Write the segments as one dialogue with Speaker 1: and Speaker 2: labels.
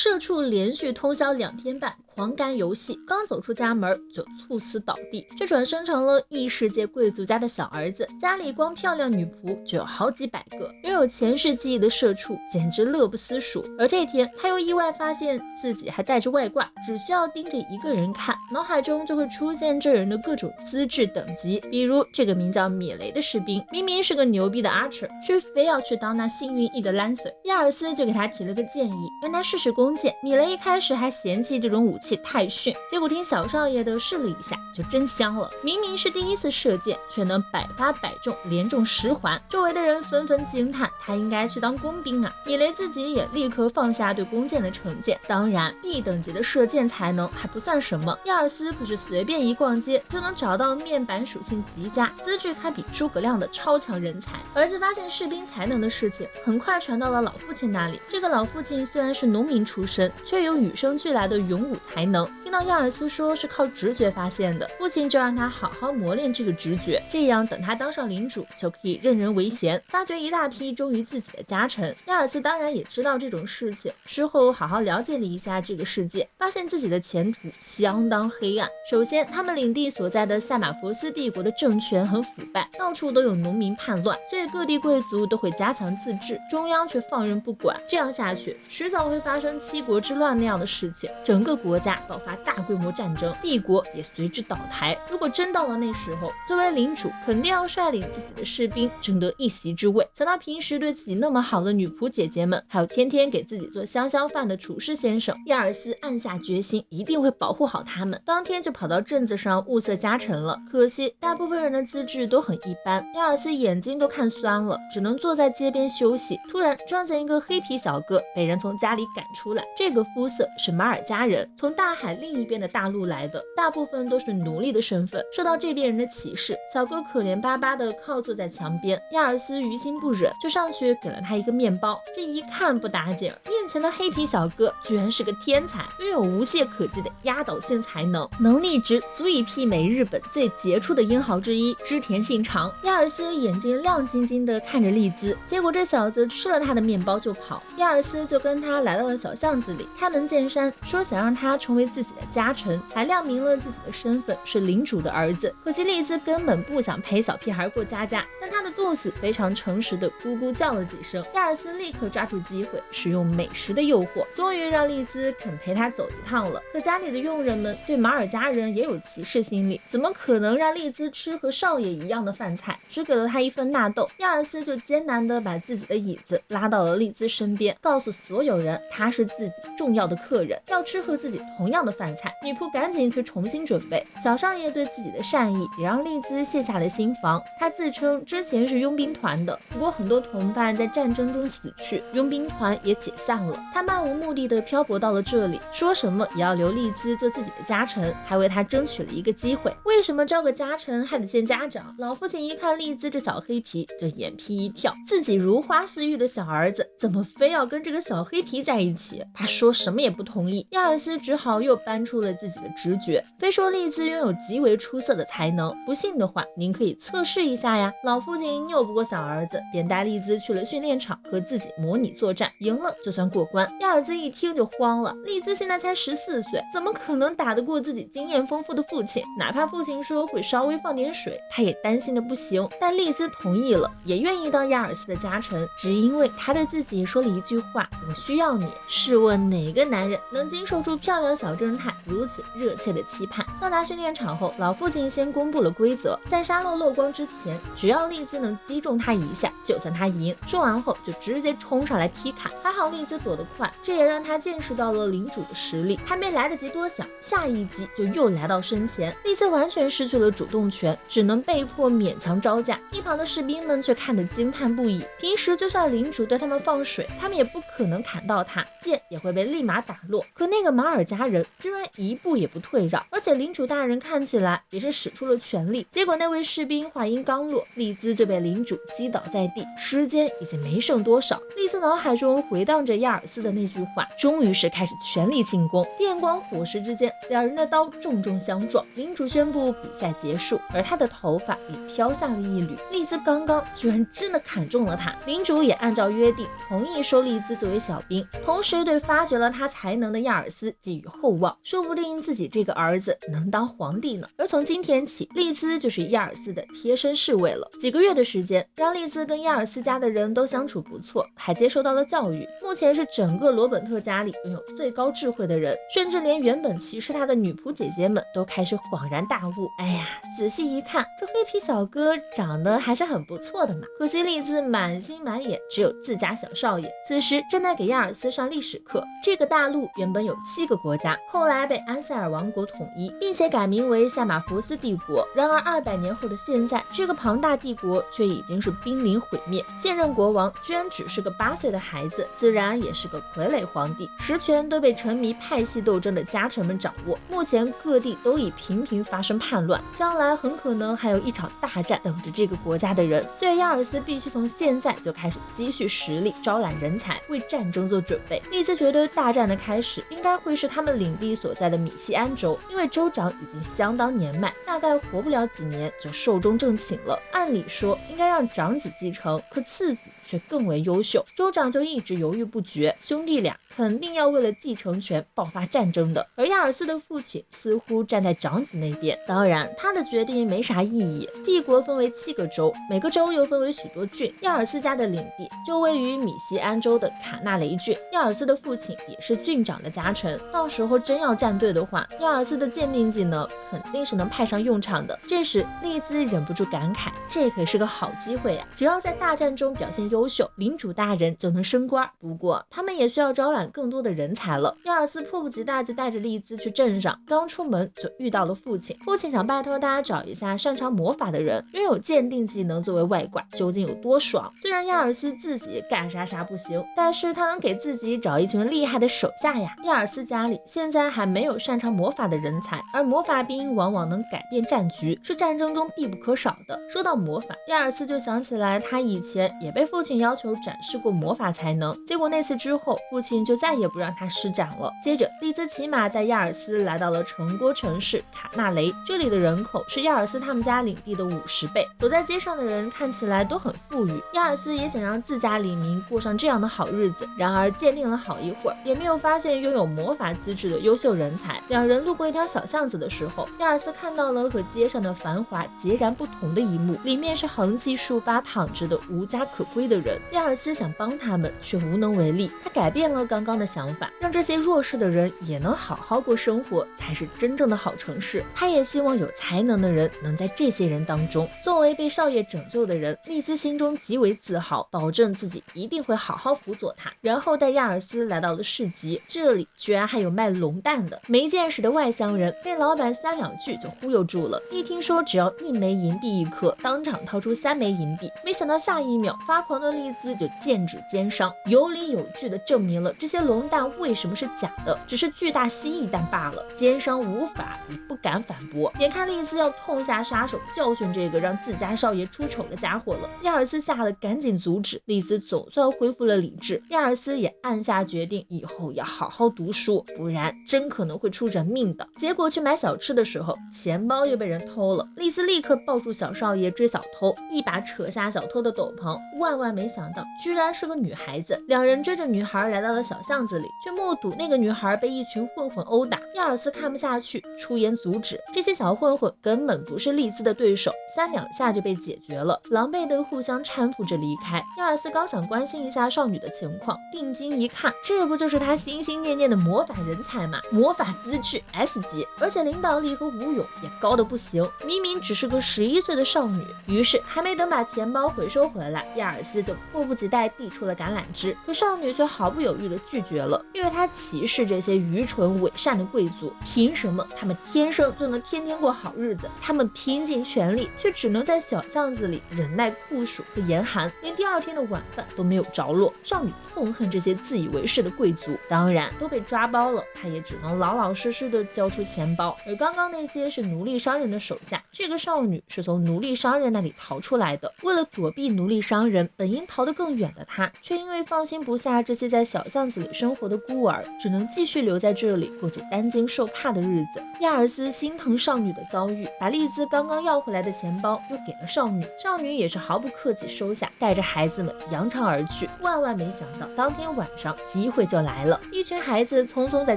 Speaker 1: 社畜连续通宵2天半，狂干游戏，刚走出家门就猝死倒地，却转生成了异世界贵族家的小儿子，家里光漂亮女仆就有好几百个，拥有前世记忆的社畜简直乐不思蜀。而这天，他又意外发现自己还带着外挂，只需要盯着一个人看，脑海中就会出现这人的各种资质等级，比如这个名叫米雷的士兵，明明是个牛逼的 Archer， 却非要去当那幸运翼的 Lancer。亚尔斯就给他提了个建议，让他试试弓箭。米雷一开始还嫌弃这种武器太逊，结果听小少爷的试了一下，就真香了。明明是第一次射箭，却能百发百中，连中10环。周围的人纷纷惊叹，他应该去当工兵啊！米雷自己也立刻放下对弓箭的成见。当然 B 等级的射箭才能还不算什么，亚尔斯可是随便一逛街就能找到面板属性极佳、资质堪比诸葛亮的超强人才。儿子发现士兵才能的事情很快传到了老父亲那里。这个老父亲虽然是农民出身，却有与生俱来的勇武才能。听到亚尔斯说是靠直觉发现的，父亲就让他好好磨练这个直觉，这样等他当上领主就可以任人唯贤，发掘一大批忠于自己的家臣。亚尔斯当然也知道这种事情，之后好好了解了一下这个世界，发现自己的前途相当黑暗。首先，他们领地所在的塞马佛斯帝国的政权很腐败，到处都有农民叛乱，所以各地贵族都会加强自治，中央却放任不管。这样下去，迟早会发生七国之乱那样的事情，整个国家爆发大规模战争，帝国也随之倒台。如果真到了那时候，作为领主肯定要率领自己的士兵争得一席之位。想到平时对自己那么好的女仆姐姐们，还有天天给自己做香香饭的厨师先生，亚尔斯暗下决心一定会保护好他们。当天就跑到镇子上物色家臣了，可惜大部分人的资质都很一般，亚尔斯眼睛都看酸了，只能坐在街边休息。突然撞见一个黑皮小哥被人从家里赶出来，这个肤色是马尔加人，从大海另一边的大陆来的，大部分都是奴隶的身份，受到这边人的歧视。小哥可怜巴巴的靠坐在墙边，亚尔斯于心不忍，就上去给了他一个面包。这一看不打紧，面前的黑皮小哥居然是个天才，拥有无懈可击的压倒性才能，能力值足以媲美日本最杰出的英豪之一织田信长。亚尔斯眼睛亮晶晶的看着利兹，结果这小子吃了他的面包就跑。亚尔斯就跟他来到了小巷子里，开门见山说想让他成为自己的家臣，还亮明了自己的身份是领主的儿子。可惜利兹根本不想陪小屁孩过家家，但他的肚子非常诚实的咕咕叫了几声。亚尔斯立刻抓住机会，使用美食的诱惑，终于让利兹肯陪他走一趟了。可家里的佣人们对马尔加人也有歧视心理，怎么可能让利兹吃和少爷一样的饭菜，只给了他一份纳豆。亚尔斯就艰难地把自己的椅子拉到了利兹身边，告诉所有人他是自己重要的客人，要吃和自己同样的饭菜。女仆赶紧去重新准备。小少爷对自己的善意也让利兹卸下了心防，他自称之前是佣兵团的，不过很多同伴在战争中死去，佣兵团也解散了。他漫无目的的漂泊到了这里，说什么也要留利兹做自己的家臣，还为他争取了一个机会。为什么招个家臣还得见家长？老父亲一看利兹这小黑皮，就眼皮一跳，自己如花似玉的小儿子怎么非要跟这个小黑皮在一起？他说什么也不同意。亚尔斯只好又搬出了自己的直觉，非说利兹拥有极为出色的才能，不信的话您可以测试一下呀。老父亲拗不过小儿子，便带利兹去了训练场和自己模拟作战，赢了就算过关。亚尔兹一听就慌了，利兹现在才14岁，怎么可能打得过自己经验丰富的父亲？哪怕父亲说会稍微放点水，他也担心的不行。但利兹同意了，也愿意当亚尔斯的家臣，只因为他对自己说了一句话：我需要你。试问哪个男人能经受住漂亮小正太如此热切的期盼？到达训练场后，老父亲先公布了规则，在沙漏漏光之前，只要利兹能击中他一下，就算他赢。说完后就直接冲上来劈砍，还好利兹躲得快，这也让他见识到了领主的实力。还没来得及多想，下一击就又来到身前，利兹完全失去了主动权，只能被迫勉强招架。一旁的士兵们却看得惊叹不已，平时就算领主对他们放水，他们也不可能砍到他，剑也会被立马打落。可那个马尔加人居然一步也不退让，而且领主大人看起来也是使出了全力。结果那位士兵话音刚落，利兹就被领主击倒在地，时间已经没剩多少。利兹脑海中回荡着亚尔斯的那句话，终于是开始全力进攻。电光火石之间，两人的刀重重相撞，领主宣布比赛结束，而他的头发也飘下了一缕。利兹刚刚居然真的砍中了他，领主也按照约定同意收利兹作为小兵，同时对对发掘了他才能的亚尔斯寄予厚望，说不定自己这个儿子能当皇帝呢。而从今天起，丽兹就是亚尔斯的贴身侍卫了。几个月的时间，让丽兹跟亚尔斯家的人都相处不错，还接受到了教育。目前是整个罗本特家里拥有最高智慧的人，甚至连原本歧视他的女仆姐姐们都开始恍然大悟。哎呀，仔细一看，这黑皮小哥长得还是很不错的嘛。可惜丽兹满心满眼只有自家小少爷，此时正在给亚尔斯上历史课。这个大陆原本有7个国家，后来被安塞尔王国统一，并且改名为塞马福斯帝国。然而200年后的现在，这个庞大帝国却已经是濒临毁灭。现任国王居然只是个8岁的孩子，自然也是个傀儡皇帝，实权都被沉迷派系斗争的家臣们掌握。目前各地都已频频发生叛乱，将来很可能还有一场大战等着这个国家的人。所以亚尔斯必须从现在就开始积蓄实力，招揽人才，为战争做准备。丽兹觉得大战的开始应该会是他们领地所在的米西安州，因为州长已经相当年迈，大概活不了几年就寿终正寝了。按理说应该让长子继承，可次子却更为优秀，州长就一直犹豫不决，兄弟俩肯定要为了继承权爆发战争的。而亚尔斯的父亲似乎站在长子那边，当然他的决定没啥意义。帝国分为7个州，每个州又分为许多郡，亚尔斯家的领地就位于米西安州的卡纳雷郡，亚尔斯的父亲也是郡长的家臣，到时候真要站队的话，亚尔斯的鉴定技能肯定是能派上用场的。这时丽兹忍不住感慨，这可是个好机会呀，只要在大战中表现优秀，领主大人就能升官。不过他们也需要招揽更多的人才了。亚尔斯迫不及待就带着丽兹去镇上，刚出门就遇到了父亲。父亲想拜托他找一下擅长魔法的人，拥有鉴定技能作为外挂，究竟有多爽？虽然亚尔斯自己干啥啥不行，但是他能给自己找一群厉害的手下呀。亚尔斯家里现在还没有擅长魔法的人才，而魔法兵往往能改变战局，是战争中必不可少的。说到魔法，亚尔斯就想起来他以前也被父亲要求展示过魔法才能，结果那次之后，父亲就再也不让他施展了。接着丽兹骑马带亚尔斯来到了城郭城市卡纳雷，这里的人口是亚尔斯他们家领地的50倍，走在街上的人看起来都很富裕。亚尔斯也想让自家黎民过上这样的好日子，然而鉴定了好一会儿，也没有发现拥有魔法资质的优秀人才。两人路过一条小巷子的时候，亚尔斯看到了和街上的繁华截然不同的一幕，里面是横七竖八躺着的无家可归的人。亚尔斯想帮他们，却无能为力。他改变了刚刚的想法，让这些弱势的人也能好好过生活，才是真正的好城市。他也希望有才能的人能在这些人当中。作为被少爷拯救的人，丽兹心中极为自豪，保证自己一定会好好辅佐他。然后带亚尔斯来到了市集，这里居然还有卖龙蛋的。没见识的外乡人被老板3两句就忽悠住了，一听说只要1枚银币1颗，当场掏出3枚银币。没想到下一秒，发狂的丽兹就剑指奸商，有理有据地证明了这些龙蛋为什么是假的，只是巨大蜥蜴蛋罢了。奸商无法也不敢反驳。眼看丽兹要痛下杀手教训这个让自家少爷出丑的家伙了，亚尔斯吓得赶紧阻止。丽兹总算恢复了理智，亚尔斯也暗下决定，以后要好好读书，不然真可能会出人命的。结果去买小吃的时候，钱包又被人偷了。丽兹立刻抱住小少爷追小偷，一把扯下小偷的斗篷，万没想到居然是个女孩子。两人追着女孩来到了小巷子里，却目睹那个女孩被一群混混殴打。亚尔斯看不下去，出言阻止。这些小混混根本不是丽兹的对手，3两下就被解决了，狼狈的互相搀扶着离开。亚尔斯刚想关心一下少女的情况，定睛一看，这不就是他心心念念的魔法人才吗？魔法资质 S 级，而且领导力和武勇也高的不行，明明只是个11岁的少女。于是还没等把钱包回收回来，亚尔斯就迫不及待递出了橄榄枝，可少女却毫不犹豫地拒绝了，因为她歧视这些愚蠢伪善的贵族。凭什么他们天生就能天天过好日子？他们拼尽全力，却只能在小巷子里忍耐酷暑和严寒，连第2天的晚饭都没有着落。少女痛恨这些自以为是的贵族，当然都被抓包了，她也只能老老实实的交出钱包。而刚刚那些是奴隶商人的手下，这个少女是从奴隶商人那里逃出来的。为了躲避奴隶商人，本本应逃得更远的他，却因为放心不下这些在小巷子里生活的孤儿，只能继续留在这里过着担惊受怕的日子。亚尔斯心疼少女的遭遇，把丽兹刚刚要回来的钱包又给了少女，少女也是毫不客气收下，带着孩子们扬长而去。万万没想到，当天晚上机会就来了，一群孩子匆匆在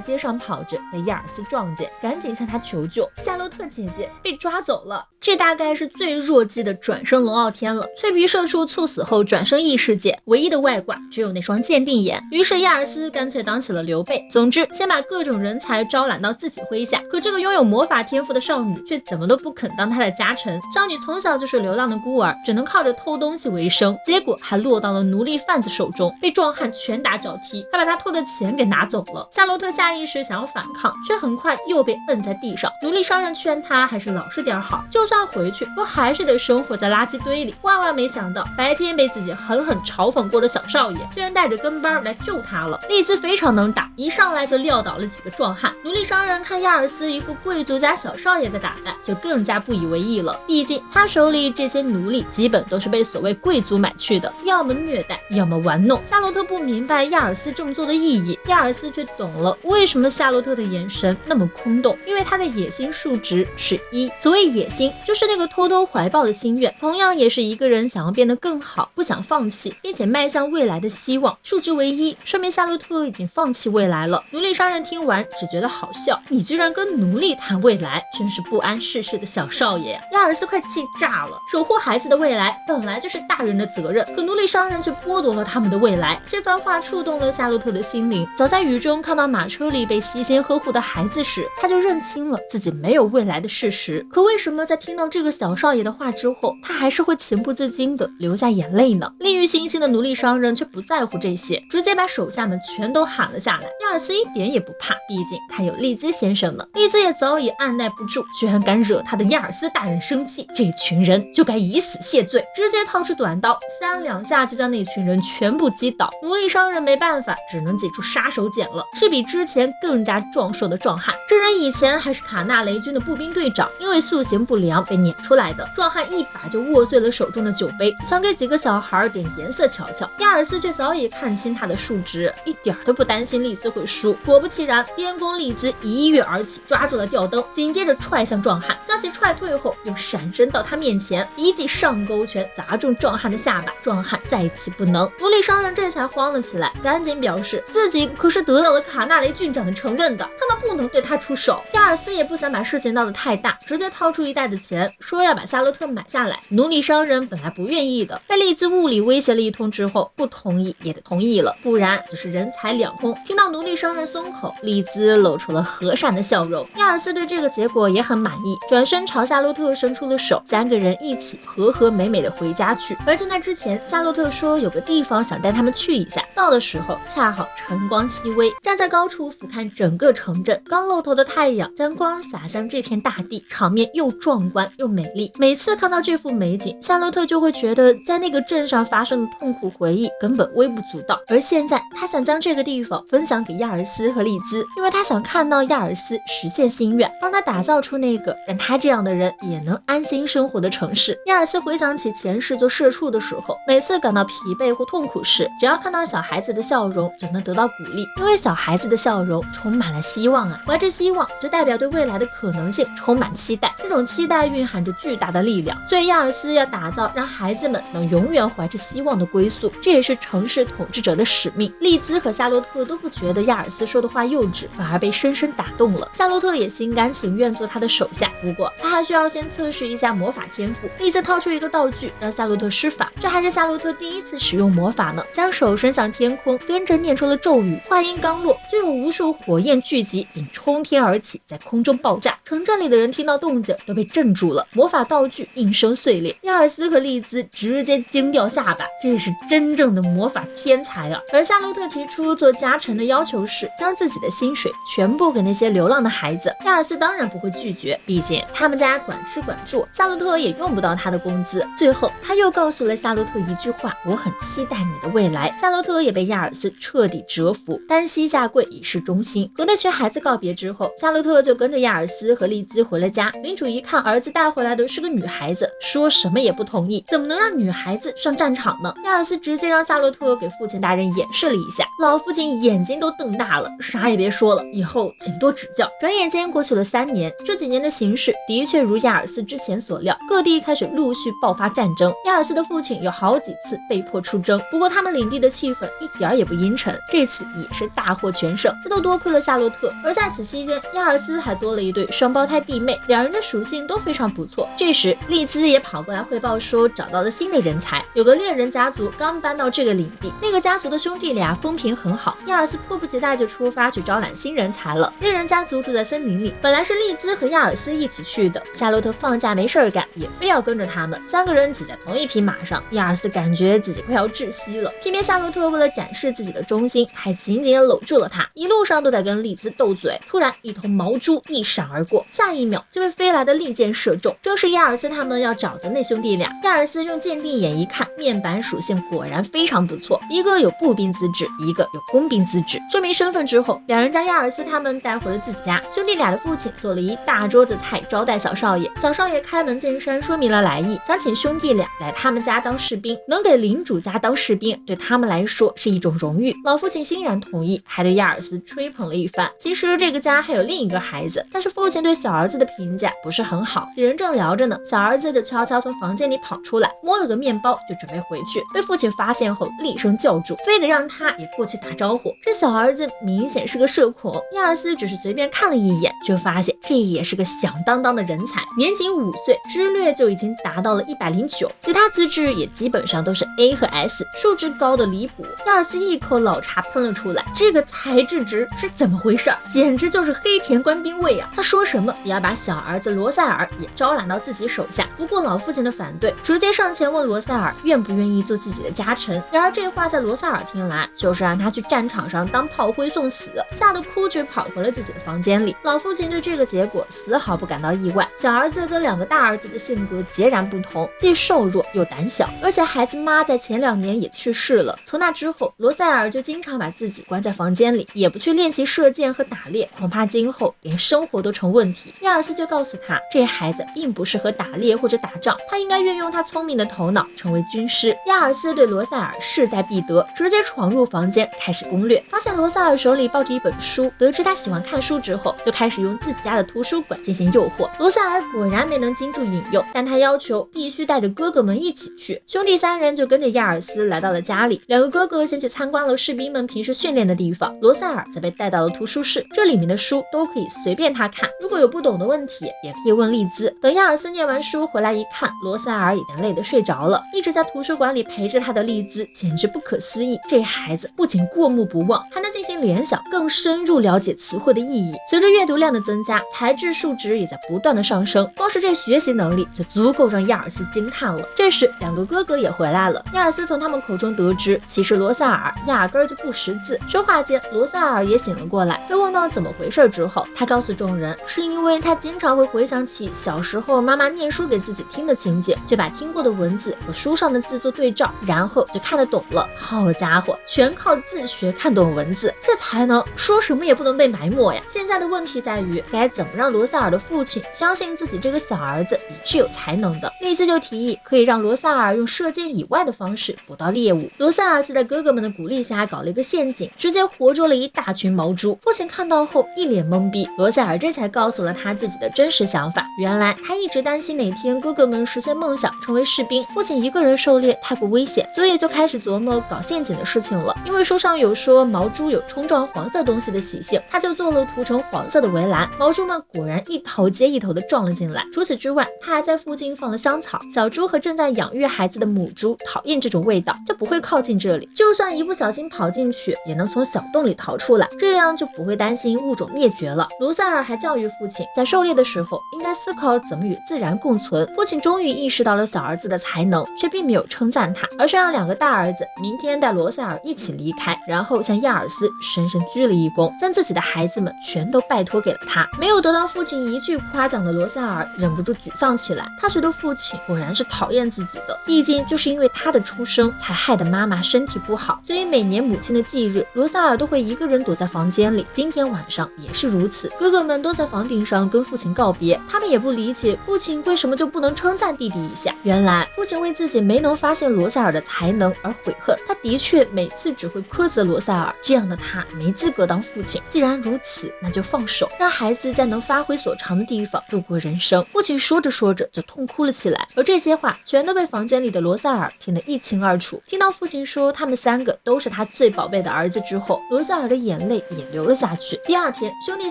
Speaker 1: 街上跑着，被亚尔斯撞见，赶紧向他求救。夏洛特姐姐被抓走了。这大概是最弱鸡的转生龙傲天了。脆皮社畜猝死后转生异世界，唯一的外挂只有那双鉴定眼。于是亚尔斯干脆当起了刘备。总之，先把各种人才招揽到自己麾下。可这个拥有魔法天赋的少女却怎么都不肯当他的家臣。少女从小就是流浪的孤儿，只能靠着偷东西为生，结果还落到了奴隶贩子手中，被壮汉拳打脚踢，还把他偷的钱给拿走了。夏洛特下意识想要反抗，却很快又被摁在地上。奴隶商人劝他还是老实点好，就算回去都还是得生活在垃圾堆里。万万没想到，白天被自己狠狠嘲讽过的小少爷居然带着跟班来救他了。丽兹非常能打，一上来就撂倒了几个壮汉。奴隶商人看亚尔斯一个贵族家小少爷的打扮，就更加不以为意了。毕竟他手里这些奴隶基本都是被所谓贵族买去的，要么虐待，要么玩弄。夏洛特不明白亚尔斯这么做的意义，亚尔斯却懂了为什么夏洛特的眼神那么空洞，因为他的野心数值是1。所谓野心，就是那个偷偷怀抱的心愿，同样也是一个人想要变得更好，不想放弃，并且迈向未来的希望。数值为1，说明夏洛特已经放弃未来了。奴隶商人听完只觉得好笑，你居然跟奴隶谈未来，真是不谙世事的小少爷呀！亚尔斯快气炸了，守护孩子的未来本来就是大人的责任，可奴隶商人却剥夺了他们的未来。这番话触动了夏洛特的心灵。早在雨中看到马车里被悉心呵护的孩子时，他就认清了自己没有未来的事实。可为什么在听到这个小少爷的话之后，他还是会情不自禁地流下眼泪呢？利欲熏心的奴隶商人却不在乎这些，直接把手下们全都喊了下来。亚尔斯一点也不怕，毕竟他有利兹先生呢。利兹也早已按耐不住，居然敢惹他的亚尔斯大人生气，这群人就该以死谢罪。直接掏出短刀，3两下就将那群人全部击倒。奴隶商人没办法，只能挤出杀手锏了，是比之前更加壮硕的壮汉。这人以前还是卡纳雷军的步兵队长，因为素行不良被撵出来的。壮汉一把就握碎了手中的酒杯，想给几个小孩点颜色瞧瞧。亚尔斯却早已看清他的数值，一点都不担心丽兹会输。果不其然，边弓丽兹一跃而起，抓住了吊灯，紧接着踹向壮汉，将其踹退后，又闪身到他面前，一记上勾拳砸中壮汉的下巴，壮汉再起不能。奴隶商人这才慌了起来，赶紧表示自己可是得到了卡纳雷郡长的承认的，他们不能对他出手。亚尔斯也不想把事情闹得太大，直接掏出一袋子钱，说要把夏洛特买下来。奴隶商人本来不愿意的，被丽兹物理威胁了一通之后，不同意也得同意了，不然就是人财两空。听到奴隶商人松口，丽兹露出了和善的笑容。亚尔斯对这个结果也很满意，转身朝夏洛特伸出了手，3个人一起和和美美的回家去。而在那之前，夏洛特说有个地方想带他们去一下，到的时候恰好晨光熹微，站在高处俯瞰整个城镇，刚露头的太阳将光洒向这片大地，场面又壮观又美丽。每次看到这幅美景，夏洛特就会觉得在那个镇上发生的痛苦回忆根本微不足道。而现在他想将这个地方分享给亚尔斯和丽兹，因为他想看到亚尔斯实现心愿，帮他打造出那个让他这样的人也能安心生活的城市。亚尔斯回想起前世做社畜的时候，每次感到疲惫或痛苦时，只要看到小孩子的笑容就能得到鼓励，因为小孩子的笑容充满了希望啊，怀着希望就代表对未来的可能性充满期待，这种期待蕴含着巨大的力量。所以亚尔斯要打造让孩子们能永远怀着希望的归宿，这也是城市统治者的使命。丽兹和夏洛特都不觉得亚尔斯说的话幼稚，反而被深深打动了。夏洛特也心甘情愿做他的手下，不过他还需要先测试一下魔法天赋。丽兹掏出一个道具让夏洛特施法，这还是夏洛特第一次使用魔法呢，将手伸向天空，跟着念出了咒语，话音刚落，就有无数火焰聚集并冲天而起，在空中爆炸。城镇里的人听到动静都被镇住了，魔法道具应声碎裂。亚尔斯和丽兹直接惊掉下巴，这是真正的魔法天才啊！而夏洛特提出做家臣的要求是将自己的薪水全部给那些流浪的孩子。亚尔斯当然不会拒绝，毕竟他们家管吃管住，夏洛特也用不到他的工资。最后他又告诉了夏洛特一句话，我很期待你的未来。夏洛特也被亚尔斯彻底折服，单膝下跪以示忠心。和那群孩子子告别之后，夏洛特就跟着亚尔斯和丽兹回了家。领主一看儿子带回来的是个女孩子，说什么也不同意，怎么能让女孩子上战场呢？亚尔斯直接让夏洛特给父亲大人演示了一下，老父亲眼睛都瞪大了，啥也别说了，以后请多指教。转眼间过去了3年，这几年的形势的确如亚尔斯之前所料，各地开始陆续爆发战争。亚尔斯的父亲有好几次被迫出征，不过他们领地的气氛一点也不阴沉，这次也是大获全胜，这都多亏了夏洛特。而在此期间，亚尔斯还多了一对双胞胎弟妹，两人的属性都非常不错。这时丽兹也跑过来汇报说找到了新的人才，有个猎人家族刚搬到这个领地，那个家族的兄弟俩风评很好，亚尔斯迫不及待就出发去招揽新人才了。猎人家族住在森林里，本来是丽兹和亚尔斯一起去的，夏洛特放假没事儿干，也非要跟着他们，3个人挤在同一匹马上，亚尔斯感觉自己快要窒息了。偏偏夏洛特为了展示自己的忠心，还紧紧地搂住了他，一路上都在跟丽兹斗嘴。突然一头毛珠一闪而过，下一秒就被飞来的利箭射中，正是亚尔斯他们要找的那兄弟俩。亚尔斯用鉴定眼一看，面板属性果然非常不错，一个有步兵资质，一个有工兵资质。证明身份之后，两人将亚尔斯他们带回了自己家。兄弟俩的父亲做了一大桌子菜招待小少爷，小少爷开门见山说明了来意，想请兄弟俩来他们家当士兵，能给领主家当士兵对他们来说是一种荣誉。老父亲欣然同意，还对亚尔斯吹捧了一番。其实这个家还有另一个孩子，但是父亲对小儿子的评价不是很好。几人正聊着呢，小儿子就悄悄从房间里跑出来，摸了个面包就准备回去，被父亲发现后厉声叫住，非得让他也过去打招呼。这小儿子明显是个社恐，亚尔斯只是随便看了一眼，就发现这也是个响当当的人才，年仅5岁，知略就已经达到了109，其他资质也基本上都是 A 和 S， 数值高的离谱。亚尔斯一口老茶喷了出来，这个才智值是怎么回事？简直就是黑田官兵卫啊！他说什么也要把小儿子罗塞尔也招揽到自己手下。不过老父亲的反对，直接上前问罗塞尔愿不愿意做自己的家臣。然而这话在罗塞尔听来，就是让他去战场上当炮灰送死，吓得哭着跑回了自己的房间里。老父亲对这个结果丝毫不感到意外。小儿子跟2个大儿子的性格截然不同，既瘦弱又胆小，而且孩子妈在前2年也去世了。从那之后，罗塞尔就经常把自己关在房间里，也不去练习射箭和打猎，恐怕今后连生活都成问题。亚尔斯就告诉他，这孩子并不适合打猎或者打仗，他应该运用他聪明的头脑成为军师。亚尔斯对罗塞尔势在必得，直接闯入房间开始攻略，发现罗塞尔手里抱着一本书，得知他喜欢看书之后，就开始用自己家的图书馆进行诱惑。罗塞尔果然没能经住引诱，但他要求必须带着哥哥们一起去。兄弟3人就跟着亚尔斯来到了家里，2个哥哥先去参观了士兵们平时训练的地方，罗塞尔则被带到了图书室，这里面的书都可以随便他看，如果有不懂的问题也可以问丽兹。等亚尔斯念完书回来一看，罗塞尔已经累得睡着了，一直在图书馆里陪着他的丽兹简直不可思议，这孩子不仅过目不忘，还能进行联想，更深入了解词汇的意义。随着阅读量的增加，才智数值也在不断的上升，光是这学习能力就足够让亚尔斯惊叹了。这时2个哥哥也回来了，亚尔斯从他们口中得知，其实罗塞尔压根儿就不识字。说话间，罗塞尔也醒了过来，被问到怎么回事之后，他告诉众人，是因为他经常会回想起小时候妈妈念书给自己听的情景，就把听过的文字和书上的字做对照，然后就看得懂了。好家伙，全靠自学看懂文字，这才能说什么也不能被埋没呀。现在的问题在于，该怎么让罗塞尔的父亲相信自己这个小儿子也是有才能的。丽兹就提议可以让罗塞尔用射箭以外的方式捕到猎物。罗塞尔就在哥哥们的鼓励下搞了一个陷阱，直接活捉了一大群毛猪。父亲看到后一脸懵逼，罗塞尔这才告诉了他自己的真实想法。原来他一直担心哪天哥哥们实现梦想成为士兵，父亲一个人狩猎太过危险，所以就开始琢磨搞陷阱的事情了。因为书上有说毛猪有冲撞黄色东西的习性，他就做了涂成黄色的围栏，毛猪们果然一头接一头的撞了进来。除此之外，他还在附近放了香草，小猪和正在养育孩子的母猪讨厌这种味道，就不会靠近这里，就算一不小心跑进去也能从小洞里逃出来，这样就不会担心物种灭绝了。罗塞尔还教育父亲，在狩猎的时候应该思考怎么与自然共存。父亲终于意识到了小儿子的才能，却并没有称赞他，而是让2个大儿子明天带罗塞尔一起离开，然后向亚尔斯深深鞠了一躬，将自己的孩子们全都拜托给了他。没有得到父亲一句夸奖的罗塞尔忍不住沮丧起来，他觉得父亲果然是讨厌自己的，毕竟就是因为他的出生才害得妈妈身体不好，所以每年母亲的忌日，罗塞尔都会一个人躲在房间里。今天天晚上也是如此，哥哥们都在房顶上跟父亲告别，他们也不理解父亲为什么就不能称赞弟弟一下。原来父亲为自己没能发现罗塞尔的才能而悔恨，他的确每次只会苛责罗塞尔，这样的他没资格当父亲。既然如此，那就放手，让孩子在能发挥所长的地方度过人生。父亲说着说着就痛哭了起来，而这些话全都被房间里的罗塞尔听得一清二楚。听到父亲说他们3个都是他最宝贝的儿子之后，罗塞尔的眼泪也流了下去。第二天，兄弟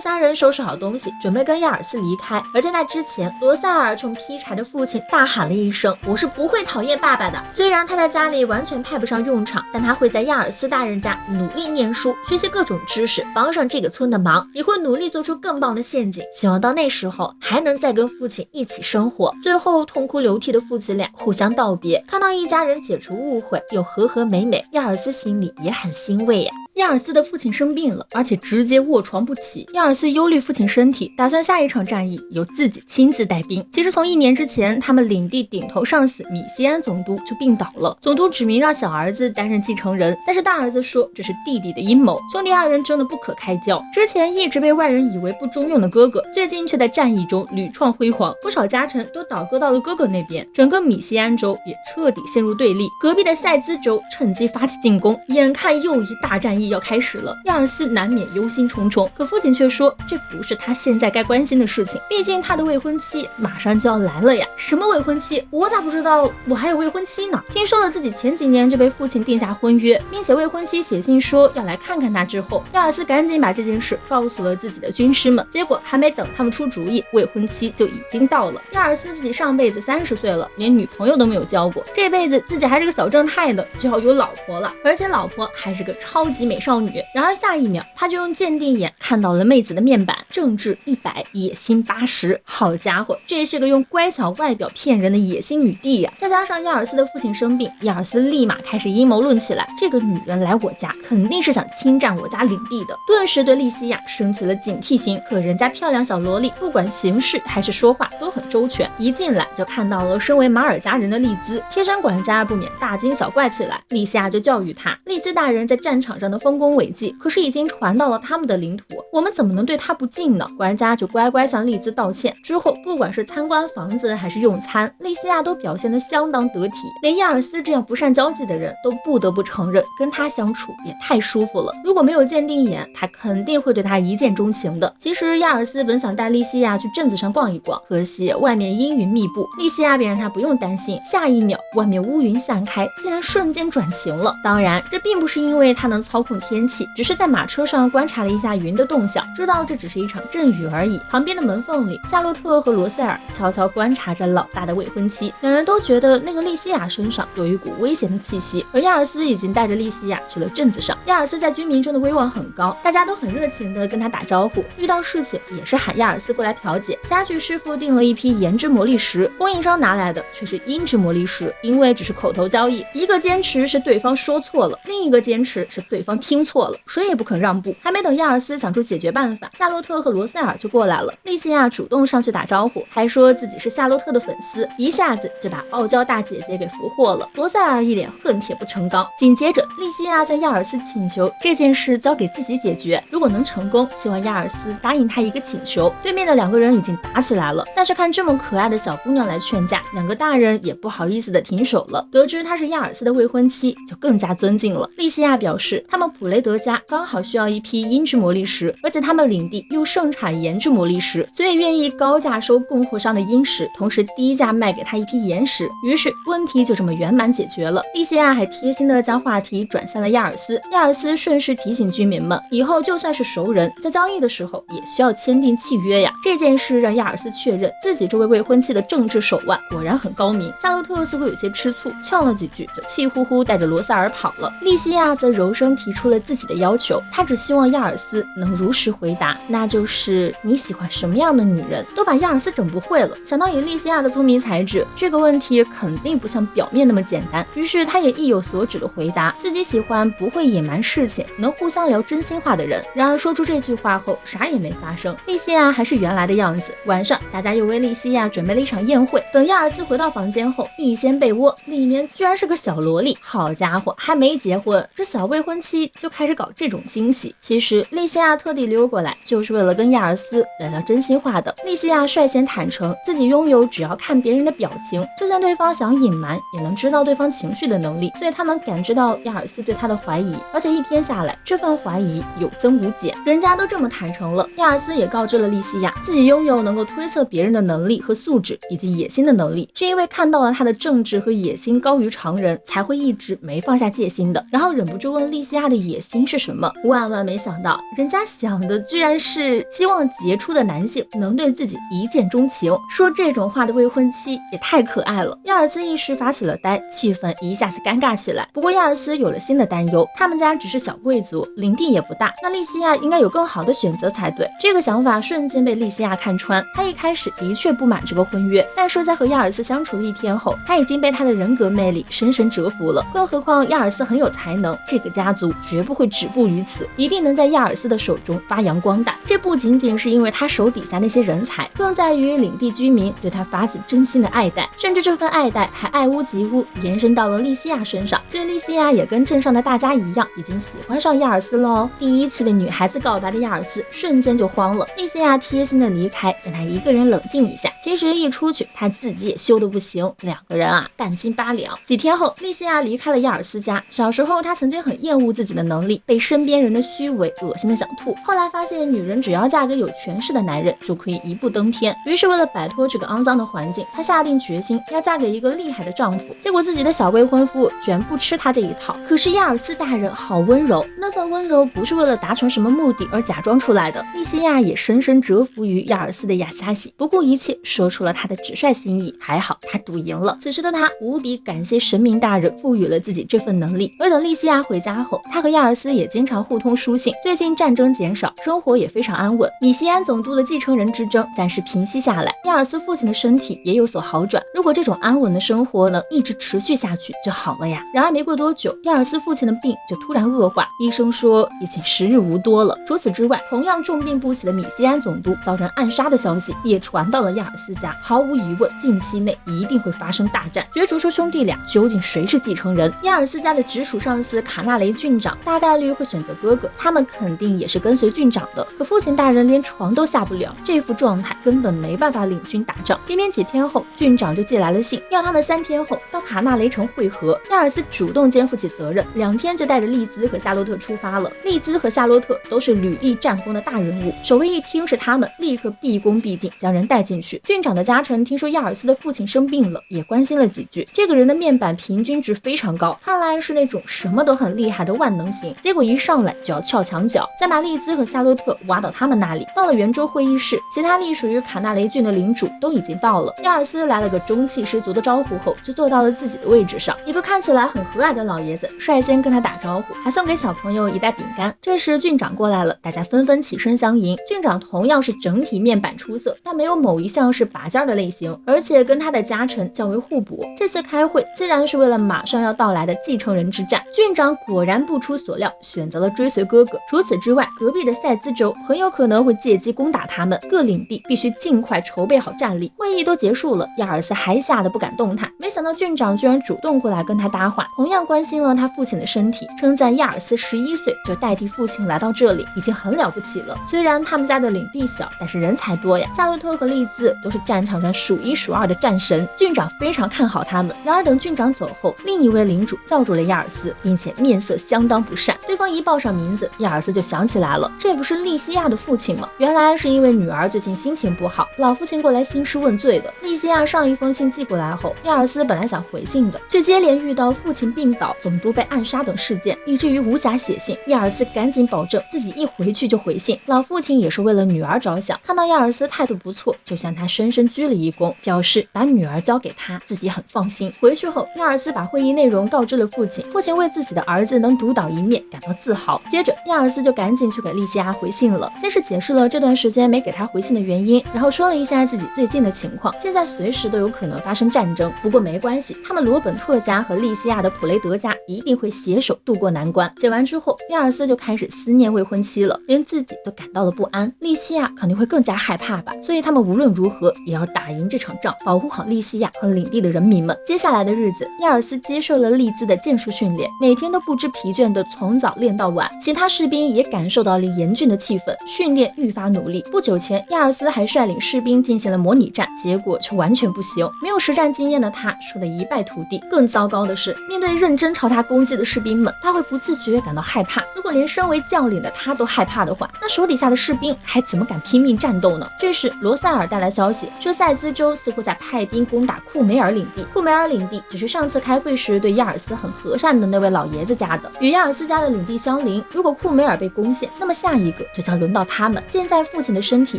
Speaker 1: 3人收拾好东西，准备跟亚尔斯离开。而在那之前，罗塞尔冲劈柴的父亲大喊了一声：“我是不会讨厌爸爸的。”虽然他在家里完全派不上用场，但他会在亚尔斯大人家努力念书，学习各种知识，帮上这个村的忙，也会努力做出更棒的陷阱，希望到那时候还能再跟父亲一起生活。最后痛哭流涕的父子俩互相道别，看到一家人解除误会又和和美美，亚尔斯心里也很欣慰呀。亚尔斯的父亲生病了，而且直接卧床不起。亚尔斯忧虑父亲身体，打算下一场战役由自己亲自带兵。其实从1年之前，他们领地顶头上司米西安总督就病倒了，总督指明让小儿子担任继承人，但是大儿子说这是弟弟的阴谋，兄弟2人争得不可开交。之前一直被外人以为不中用的哥哥，最近却在战役中屡创辉煌，不少家臣都倒戈到了哥哥那边，整个米西安州也彻底陷入对立。隔壁的塞兹州趁机发起进攻，眼看又一大战役要开始了，亚尔斯难免忧心忡忡，可父亲却说这不是他现在该关心的事情，毕竟他的未婚妻马上就要来了呀。什么未婚妻？我咋不知道我还有未婚妻呢？听说了自己前几年就被父亲定下婚约，并且未婚妻写信说要来看看他之后，亚尔斯赶紧把这件事告诉了自己的军师们，结果还没等他们出主意，未婚妻就已经到了。亚尔斯自己上辈子30岁了，连女朋友都没有交过，这辈子自己还是个小正太的，就要有老婆了，而且老婆还是个超级美少女。然而下一秒，他就用鉴定眼看到了妹子的面板，正值100，野心80。好家伙，这是个用乖巧外表骗人的野心女帝呀！再加上亚尔斯的父亲生病，亚尔斯立马开始阴谋论起来，这个女人来我家肯定是想侵占我家领地的，顿时对莉西亚升起了警惕心。可人家漂亮小萝莉不管行事还是说话都很周全，一进来就看到了身为马尔家人的丽兹，贴身管家不免大惊小怪起来。莉西亚就教育他，丽兹大人在战场上的丰功伟绩可是已经传到了他们的领土，我们怎么能对他不敬呢？管家就乖乖向丽兹道歉。之后不管是参观房子还是用餐，莉西亚都表现得相当得体，连亚尔斯这样不善交际的人都不得不承认跟他相处也太舒服了。如果没有鉴定眼，他肯定会对他一见钟情的。其实亚尔斯本想带莉西亚去镇子上逛一逛，可惜外面阴云密布，莉西亚便让他不用担心，下一秒外面乌云散开，竟然瞬间转晴了。当然这并不是因为他能操控天气，只是在马车上观察了一下云的动向，知道这只是一场阵雨而已。旁边的门缝里，夏洛特和罗塞尔悄悄观察着老大的未婚妻，两人都觉得那个莉西亚身上有一股危险的气息，而亚尔斯已经带着莉西亚去了镇子上。亚尔斯在居民中的威望很高，大家都很热情的跟他打招呼，遇到事情也是喊亚尔斯过来调解。家具师傅订了一批盐之魔力石，供应商拿来的却是阴之魔力石，因为只是口头交易，一个坚持是对方说错了，另一个坚持是对方听错了，谁也不肯让步。还没等亚尔斯想出解决办法，夏洛特和罗塞尔就过来了。莉西亚主动上去打招呼，还说自己是夏洛特的粉丝，一下子就把傲娇大姐姐给俘获了。罗塞尔一脸恨铁不成钢。紧接着莉西亚向亚尔斯请求这件事交给自己解决，如果能成功，希望亚尔斯答应他一个请求。对面的两个人已经打起来了，但是看这么可爱的小姑娘来劝架，两个大人也不好意思的停手了。得知她是亚尔斯的未婚妻，就更加尊敬了。莉西亚表示他们普雷德家刚好需要一批阴之魔力石，而且他们领地又盛产盐之魔力石，所以愿意高价收供货商的阴石，同时低价卖给他一批盐石。于是问题就这么圆满解决了。莉西亚还贴心的将话题转向了亚尔斯，亚尔斯顺势提醒居民们，以后就算是熟人，在交易的时候也需要签订契约呀。这件事让亚尔斯确认自己这位未婚妻的政治手腕果然很高明。夏洛特似乎有些吃醋，呛了几句就气呼呼带着罗塞尔跑了。莉西亚则柔声提出了自己的要求，她只希望亚尔斯能如实回答，那就是你喜欢什么样的女人。都把亚尔斯整不会了，想到以莉西亚的聪明才智，这个问题肯定不像表面那么简单，于是他也意有所指的回答自己喜欢不会隐瞒事情，能互相聊真心话的人。然而说出这句话后啥也没发生，莉西亚还是原来的样子。晚上大家又为莉西亚准备了一场宴会，等亚尔斯回到房间后，一掀被窝，里面居然是个小萝莉。好家伙，还没结婚，这小未婚妻期就开始搞这种惊喜。其实莉西亚特地溜过来，就是为了跟亚尔斯聊聊真心话的。莉西亚率先坦诚自己拥有只要看别人的表情，就算对方想隐瞒，也能知道对方情绪的能力，所以他能感知到亚尔斯对他的怀疑，而且一天下来，这份怀疑有增无减。人家都这么坦诚了，亚尔斯也告知了莉西亚，自己拥有能够推测别人的能力和素质，以及野心的能力，是因为看到了他的政治和野心高于常人，才会一直没放下戒心的。然后忍不住问莉西亚的野心是什么，万万没想到，人家想的居然是希望杰出的男性能对自己一见钟情。说这种话的未婚妻也太可爱了。亚尔斯一时发起了呆，气氛一下子尴尬起来。不过亚尔斯有了新的担忧，他们家只是小贵族，领地也不大，那莉西亚应该有更好的选择才对。这个想法瞬间被莉西亚看穿，她一开始的确不满这个婚约，但是在和亚尔斯相处了一天后，她已经被他的人格魅力深深折服了。更何况亚尔斯很有才能，这个家族绝不会止步于此，一定能在亚尔斯的手中发扬光大。这不仅仅是因为他手底下那些人才，更在于领地居民对他发自真心的爱戴，甚至这份爱戴还爱屋及乌，延伸到了莉西亚身上。所以莉西亚也跟镇上的大家一样，已经喜欢上亚尔斯了哦。第一次被女孩子告白的亚尔斯瞬间就慌了，莉西亚贴心的离开，让他一个人冷静一下。其实一出去，他自己也羞得不行，两个人半斤八两。几天后，莉西亚离开了亚尔斯家。小时候，她曾经很厌恶自己的能力，被身边人的虚伪恶心的想吐。后来发现，女人只要嫁给有权势的男人，就可以一步登天。于是为了摆脱这个肮脏的环境，她下定决心要嫁给一个厉害的丈夫。结果自己的小未婚夫居然不吃她这一套。可是亚尔斯大人好温柔，那份温柔不是为了达成什么目的而假装出来的。莉西亚也深深折服于亚尔斯的雅萨西，不顾一切说出了她的直率心意。还好她赌赢了。此时的她无比感谢神明大人赋予了自己这份能力。而等莉西亚回家后，她和亚尔斯也经常互通书信。最近战争减少，生活也非常安稳。米西安总督的继承人之争暂时平息下来，亚尔斯父亲的身体也有所好转。如果这种安稳的生活能一直持续下去就好了呀。然而没过多久，亚尔斯父亲的病就突然恶化，医生说已经时日无多了。除此之外，同样重病不起的米西安总督遭人暗杀的消息也传到了亚尔斯家。毫无疑问，近期内一定会发生大战，角逐出兄弟俩究竟谁是继承人。亚尔斯家的直属上司卡纳雷郡长大概率会选择哥哥，他们肯定也是跟随郡长的。可父亲大人连床都下不了，这副状态根本没办法领军打仗。偏偏几天后，郡长就寄来了信，要他们3天后到卡纳雷城会合。亚尔斯主动肩负起责任，2天就带着利兹和夏洛特出发了。利兹和夏洛特都是屡立战功的大人物，守卫一听是他们，立刻毕恭毕敬将人带进去。郡长的家臣听说亚尔斯的父亲生病了，也关心了几句。这个人的面板平均值非常高，看来是那种什么都很厉害的万能型。结果一上来就要撬墙角，先把利兹和夏洛特挖到他们那里。到了圆桌会议室，其他隶属于卡纳雷郡的领主都已经到了。亚尔斯来了个中气十足的招呼后，就坐到了自己的位置上。一个看起来很和蔼的老爷子率先跟他打招呼，还送给小朋友一袋饼干。这时郡长过来了，大家纷纷起身相迎。郡长同样是整体面板出色，但没有某一项是拔尖的类型，而且跟他的家臣较为互补。这次开会自然是为了马上要到来的继承人之战。郡长果然不出所料，选择了追随哥哥。除此之外，隔壁的塞兹州很有可能会借机攻打他们，各领地必须尽快筹备好战力。会议都结束了，亚尔斯还吓得不敢动弹，没想到郡长居然主动过来跟他搭话，同样关心了他父亲的身体，称赞亚尔斯11岁就代替父亲来到这里，已经很了不起了。虽然他们家的领地小，但是人才多呀。夏洛特和利兹都是战场上数1数2的战神，郡长非常看好他们。然而等郡长走后，另一位领主叫住了亚尔斯，并且面色相当不善。对方一报上名字，亚尔斯就想起来了，这不是莉西亚的父亲吗？原来是因为女儿最近心情不好，老父亲过来兴师问罪的。莉西亚上一封信寄过来后，亚尔斯本来想回信的，却接连遇到父亲病倒、总督被暗杀等事件，以至于无暇写信。亚尔斯赶紧保证自己一回去就回信。老父亲也是为了女儿着想，看到亚尔斯态度不错，就向他深深鞠了一躬，表示把女儿交给他，自己很放心。回去后，亚尔斯把会议内容告知了父亲，父亲为自己的儿子能独当一面感到自豪。接着，亚尔斯就赶紧去给莉西亚回信了，先是解释了这段时间没给他回信的原因，然后说了一下自己最近的情况，现在随时都有可能发生战争，不过没关系，他们罗本特家和莉西亚的普雷德家一定会携手渡过难关。写完之后，亚尔斯就开始思念未婚妻了，连自己都感到了不安。莉西亚肯定会更加害怕吧，所以他们无论如何也要打赢这场仗，保护好莉西亚和领地的人民们。接下来的日子，亚尔斯接受了利兹的剑术训练，每天都不知疲倦地的从早练到晚。其他士兵也感受到了严峻的气氛，训练愈发努力。不久前，亚尔斯还率领士兵进行了模拟战，结果却完全不行。没有实战经验的他输得一败涂地。更糟糕的是，面对认真朝他攻击的士兵们，他会不自觉感到害怕。如果连身为将领的他都害怕的话，那手底下的士兵还怎么敢拼命战斗呢？这时，罗塞尔带来消息，说塞兹州似乎在派兵攻打库梅尔领地。库梅尔领地只是上次开会时对亚尔斯很和善的那位老爷子家的，与亚尔斯家的领地相邻。如果库梅尔被攻陷，那么下一个就将轮到他们。现在父亲的身体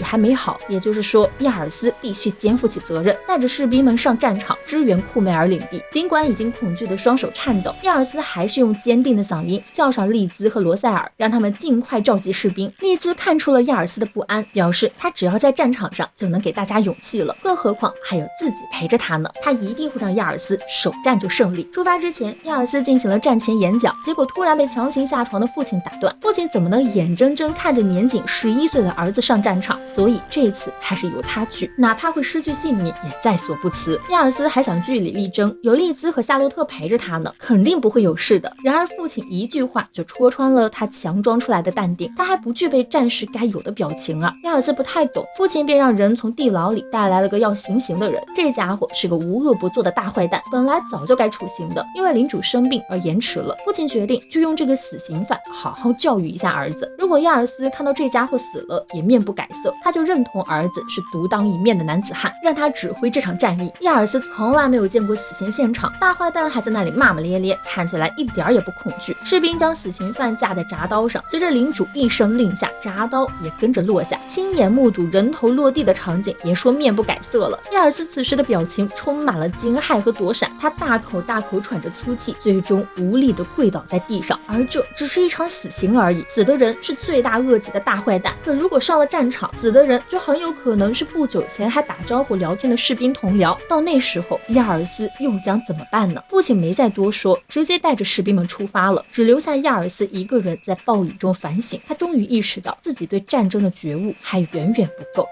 Speaker 1: 还没好，也就是说，亚尔斯必须肩负起责任，带着士兵们上战场支援库梅尔领地。尽管已经恐惧的双手颤抖，亚尔斯还是用坚定的嗓音叫上利兹和罗塞尔，让他们尽快召集士兵。利兹看出了亚尔斯的不安，表示他只要在战场上就能给大家勇气了，更何况还有自己陪着他呢，他一定会让亚尔斯首战就胜利。出发之前，亚尔斯进行了战前演讲，结果突然被强行下床的父亲打断。父亲怎么能眼睁睁看着年仅11岁的儿子上战场？所以这次还是由他去，哪怕会失去性命也在所不辞。亚尔斯还想据理力争，有利兹和夏洛特陪着他呢，肯定不会有事的。然而父亲一句话就戳穿了他强装出来的淡定，他还不具备战士该有的表情啊。亚尔斯不太懂，父亲便让人从地牢里带来了个要行刑的人。这家伙是个无恶不作的大坏蛋，本来早就该处刑的，因为领主生病而延迟了。父亲决定就用这个死刑犯好好教育一下儿子。如果亚尔斯看到这家伙死了也面不改色，他就认同儿子是独当一面的男子汉，让他指挥这场战役。亚尔斯从来没有见过死刑现场，大坏蛋还在那里骂骂咧咧，看起来一点也不恐惧。士兵将死刑犯架在铡刀上，随着领主一声令下，铡刀也跟着落下。亲眼目睹人头落地的场景，别说面不改色了，亚尔斯此时的表情充满了惊骇和躲闪，他大口大口喘着粗气，最终无力地跪倒在地上。而这只是一场死刑而已，死的人是罪大恶极的大坏蛋，可如果上了战场，死的人就很有可能是不久前还打招呼聊天的士兵同僚。到那时候，亚尔斯又将怎么办呢？父亲没再多说，直接带着士兵们出发了，只留下亚尔斯一个人在暴雨中反省。他终于意识到自己对战争的觉悟还远远不够。